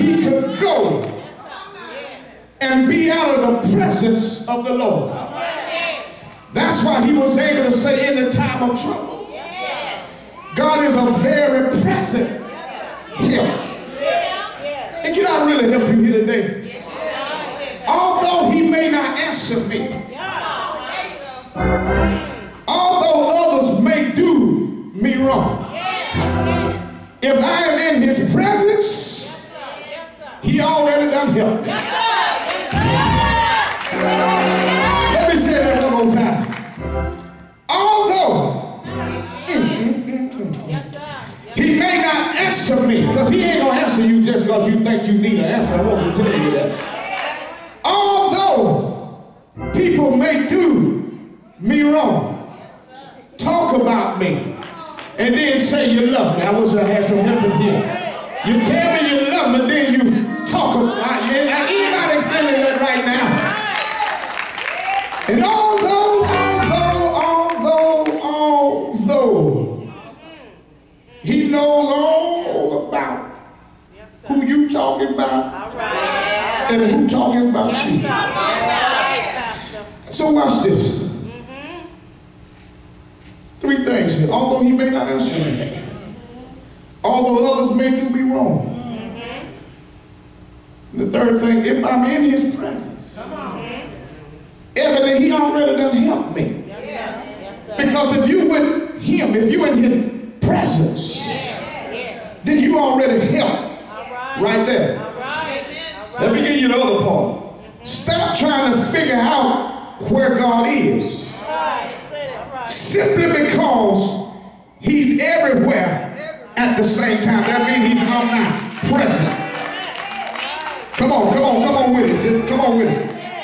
he could go and be out of the presence of the Lord. That's why he was able to say in the time of trouble, God is a very present help. And can I really help you here today? Although he may not answer me, although others may do me wrong, if I am in his presence, he already done helped me. Let me say that one more time. Although he may not answer me, because he ain't going to answer you just because you think you need an answer. I want to tell you that. Although people may do me wrong, talk about me, and then say you love me. I wish I had some help in here. You tell me you love me, then you talk about me. Anybody feeling that right now? And although he knows all about who you talking about and who talking about you. So watch this. Three things here. Although he may not answer me, although others may do me wrong. The third thing, if I'm in his presence, evidently he already done helped me. Because if you with him, if you in his presence, then you already helped right there. Let me give you the other part. Stop trying to figure out where God is. Simply because he's everywhere at the same time. That means he's omnipresent. Come on with it. Just come on with it.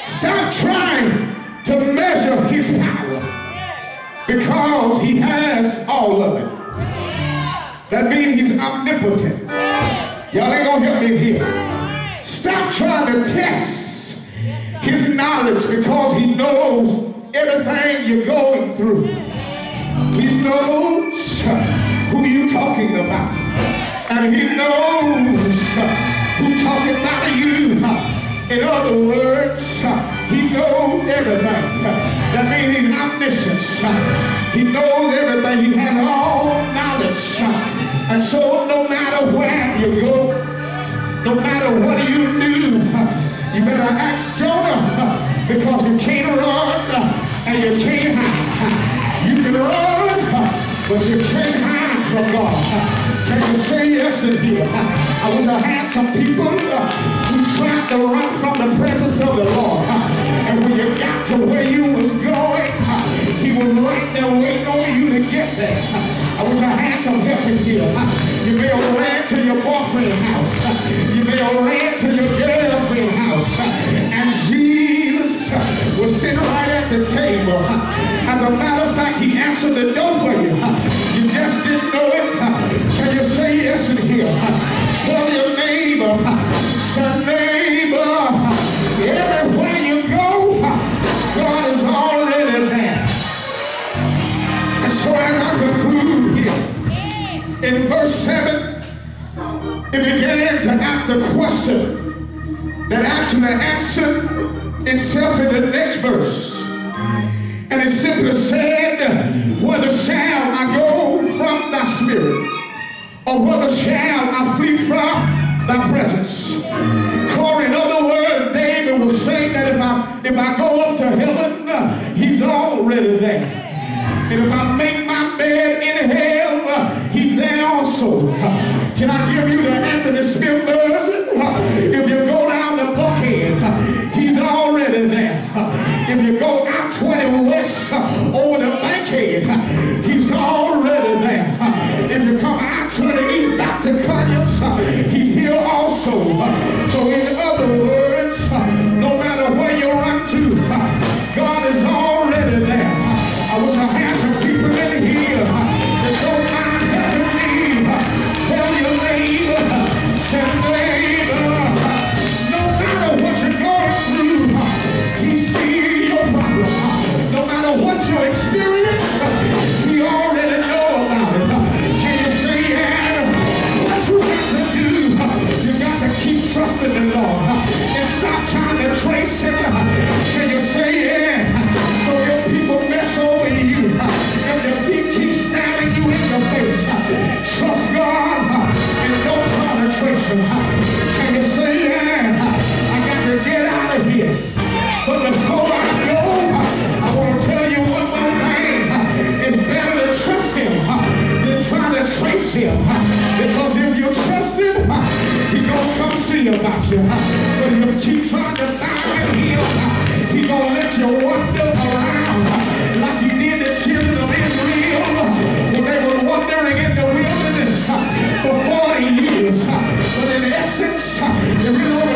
Stop trying to measure his power, because he has all of it. That means he's omnipotent. Y'all ain't gonna help me here. Stop trying to test his knowledge, because he knows everything you're going through. He knows who you're talking about. And he knows who's talking about you. In other words, he knows everything. That means he's omniscient. He knows everything. He has all knowledge. And so no matter where you go, no matter what you do, you better ask Jonah, because you can't run and you can't hide. You can run, but you can't hide from God. Can you say yes in here? I wish I had some people who tried to run from the presence of the Lord. And when you got to where you was going, he was right there waiting on you to get there. I wish I had some help in here. You may have ran to your boyfriend's house. You may have ran to your girlfriend's house. And Jesus was sitting right at the table. As a matter of fact, he answered the door for you. You just didn't know it. Can you say yes in here? Tell your neighbor, say neighbor, everywhere you go, God is already there. And so as I conclude here, in verse 7, it began to ask the question that actually answered itself in the next verse. And it simply said, whether shall I go from thy spirit, or whether shall I flee from thy presence? Or in other words, David was saying that if I go up to heaven, he's already there. And if I make my bed in hell, he's there also. Can I give you the Anthony Smith version? If you go down the Buckhead, he's already there. If you go out 20 west over the Bankhead, he's already there. If you come out 20 east back to Conyers, he's here also. So in other words, no matter where you run to, God is already there. I wish I had some people about you. But if you keep trying to find him, he's going to let you wander around like he did the children of Israel when they were wandering in the wilderness for 40 years. But in essence, it really